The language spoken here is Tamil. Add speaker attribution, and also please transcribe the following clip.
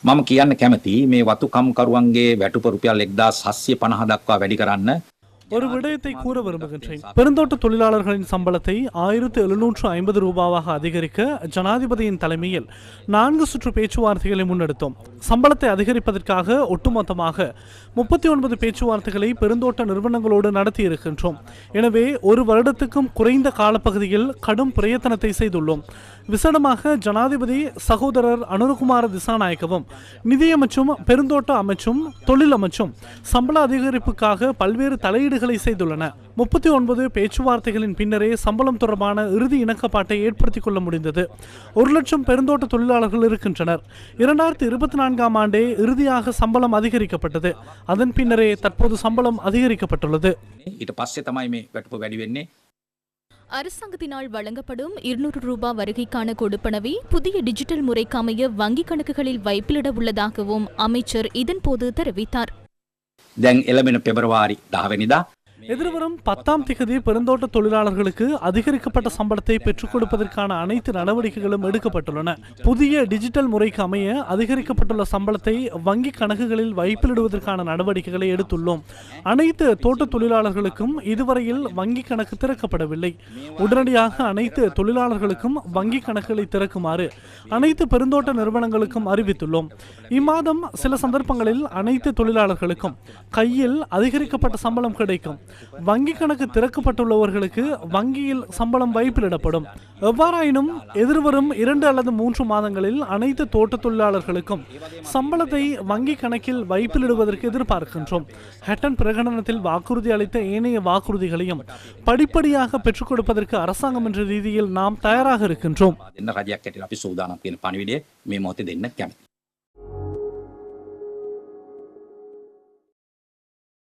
Speaker 1: මම කියන්න කැමති මේ වතුකම්කරුවන්ගේ වැටුප රුපියල් 1750 දක්වා වැඩි කරන්න.
Speaker 2: ஒரு விடயத்தை கூற விரும்புகின்றேன். பெருந்தோட்ட தொழிலாளர்களின் சம்பளத்தை 1750 ரூபாவாக அதிகரிக்க ஜனாதிபதியின் தலைமையில் 4 சுற்று பேச்சுவார்த்தைகளை முன்னெடுத்தோம். சம்பளத்தை அதிகரிப்பதற்காக ஒட்டுமொத்தமாக 39 பேச்சுவார்த்தைகளை பெருந்தோட்ட நிறுவனங்களோடு நடத்தியிருக்கின்றோம். எனவே ஒரு வருடத்துக்கும் குறைந்த காலப்பகுதியில் கடும் பிரயத்தனத்தை செய்துள்ளோம். விசேடமாக ஜனாதிபதி சகோதரர் அனுரகுமார திசாநாயக்கவும் நிதியமைச்சும் பெருந்தோட்ட அமைச்சும் தொழில் அமைச்சும் சம்பள அதிகரிப்புக்காக பல்வேறு தலையீடுகளை செய்துள்ளன. 39 பேச்சுவார்த்தைகளின் பின்னரே சம்பளம் தொடர்பான இறுதி இணக்கப்பாட்டை ஏற்படுத்திக் கொள்ள முடிந்தது. 1 லட்சம் பெருந்தோட்ட தொழிலாளர்கள் இருக்கின்றனர். 2024ஆம் ஆண்டே இறுதியாக சம்பளம் அதிகரிக்கப்பட்டது. அதன் பின்னரே தற்போது சம்பளம் அதிகரிக்கப்பட்டுள்ளது.
Speaker 1: ඊට පස්සේ තමයි මේ වැටුප වැඩි වෙන්නේ.
Speaker 3: அரசாங்கத்தினால் வழங்கப்படும் 200 ரூபாய் வருகைக்கான கொடுப்பனவை புதிய டிஜிட்டல் முறைக்கு அமைய வங்கிக் கணக்குகளில் வைப்பிலிட உள்ளதாகவும் அமைச்சர் இதன்போது தெரிவித்தார்.
Speaker 1: දැන් එළඹෙන පෙබරවාරි 10 වෙනිදා
Speaker 2: எதிர்வரும் 10ஆம் திகதி பெருந்தோட்ட தொழிலாளர்களுக்கு அதிகரிக்கப்பட்ட சம்பளத்தை பெற்றுக் கொடுப்பதற்கான அனைத்து நடவடிக்கைகளும் எடுக்கப்பட்டுள்ளன. புதிய டிஜிட்டல் முறைக்கு அமைய அதிகரிக்கப்பட்டுள்ள சம்பளத்தை வங்கி கணக்குகளில் வைப்பிலிடுவதற்கான நடவடிக்கைகளை எடுத்துள்ளோம். அனைத்து தோட்ட தொழிலாளர்களுக்கும் இதுவரையில் வங்கி கணக்கு திறக்கப்படவில்லை. உடனடியாக அனைத்து தொழிலாளர்களுக்கும் வங்கி கணக்குகளை திறக்குமாறு அனைத்து பெருந்தோட்ட நிறுவனங்களுக்கும் அறிவித்துள்ளோம். இம்மாதம் சில சந்தர்ப்பங்களில் அனைத்து தொழிலாளர்களுக்கும் கையில் அதிகரிக்கப்பட்ட சம்பளம் கிடைக்கும். வங்கி கணக்கு திறக்கப்பட்டுள்ளவர்களுக்கு வங்கியில் சம்பளம் வைப்பிலிடப்படும். எவ்வாறாயினும் எதிர்வரும் 2 அல்லது 3 மாதங்களில் அனைத்து தோட்ட தொழிலாளர்களுக்கும் சம்பளத்தை வங்கி கணக்கில் வைப்பிலிடுவதற்கு எதிர்பார்க்கின்றோம். ஹட்டன் பிரகடனத்தில் வாக்குறுதி அளித்த ஏனைய வாக்குறுதிகளையும் படிப்படியாக பெற்றுக் கொடுப்பதற்கு அரசாங்கம் என்ற ரீதியில் நாம் தயாராக இருக்கின்றோம்.
Speaker 1: දෙන්න රජයක් ඇටියට අපි සූදානම් කියන පණිවිඩය මේ මොහොතේ දෙන්න කැමතියි.